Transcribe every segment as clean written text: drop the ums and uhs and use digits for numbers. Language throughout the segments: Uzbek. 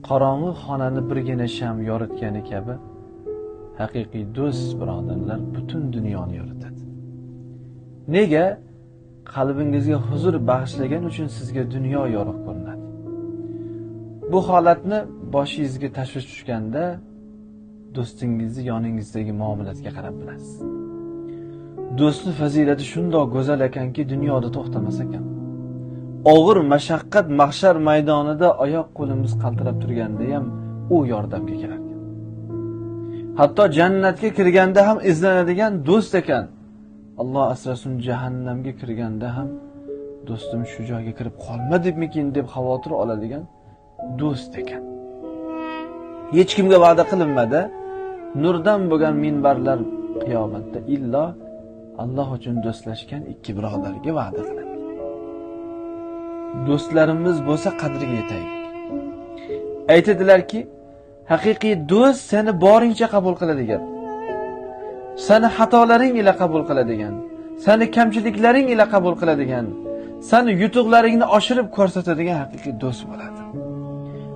qorong'u xonani birgina sham yoritgani kabi haqiqiy do'st birodarlar butun dunyoni yoritadi. Nega? Qalbingizga huzur bag'ishlagan uchun sizga dunyo yorug' ko'rinadi. Bu holatni boshingizga tashvish tushganda do'stingizni yoningizdagi muomalasiga qarab bilasiz. Do'stning fazilati shundoq go'zal ekanki, dunyoda to'xtamas ekan. Og'ir mashaqqat mahshar maydonida oyoq qo'limiz qaltirab turganda ham u yordamga kelar ekan. Hatto jannatga kirganda ham izlanadigan do'st ekan. Alloh asrasin, jahannamga kirganda ham do'stim shu joyga kirib qolmadimikin deb xavotir oladigan do'st ekan. Hech kimga va'da qilinmadi. Nurdan bo'lgan minbarlar qiyomatda illo Alloh uchun do'stlashgan ikki birodarga va'da qiladi. Do'stlarimiz bo'lsa qadriga yetaylik. Aytadilarki, haqiqiy do'st seni boringcha qabul qiladigan, seni xatolaring ila qabul qiladigan, seni kamchiliklaring ila qabul qiladigan, seni yutuqlaringni oshirib ko'rsatadigan haqiqiy do'st bo'ladi.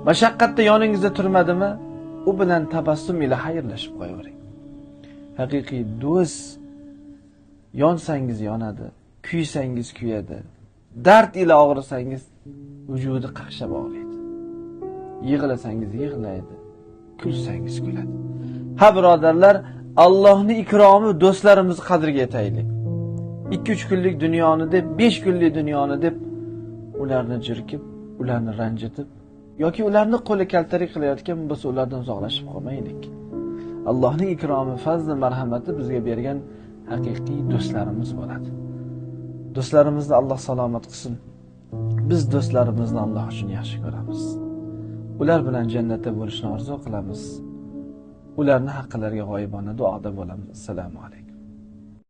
Mashaqqatda yoningizda turmadimi, u bilan tabassum ila xayrlashib qo'yavering. Haqiqiy do'st yonsangiz yonadi, kuysangiz kuyadi. Dard ila og'risangiz vujudi qaqshab og'riydi. Yig'lasangiz yig'laydi, kulsangiz kuladi. Ha birodarlar, Allohning ikromi do'stlarimiz qadriga yetaylik. 2-3 kunlik dunyoni deb, 5 kunlik dunyoni deb ularni jirkib, ularni ranjitib yoki ularni qo'li kaltalik qilayotgan bo'lsa ulardan uzoqlashib qolmaylik. Allohning ikromi, fazli, marhamati bizga bergan haqiqiy do'stlarimiz bo'ladi. Do'stlarimizni Alloh salomat qilsin. Biz do'stlarimizni Alloh uchun yaxshi ko'ramiz. Ular bilan jannatda bo'lishni orzu qilamiz. Ularni haqqilariga g'oyibona duoda bo'lamiz. Assalomu alaykum.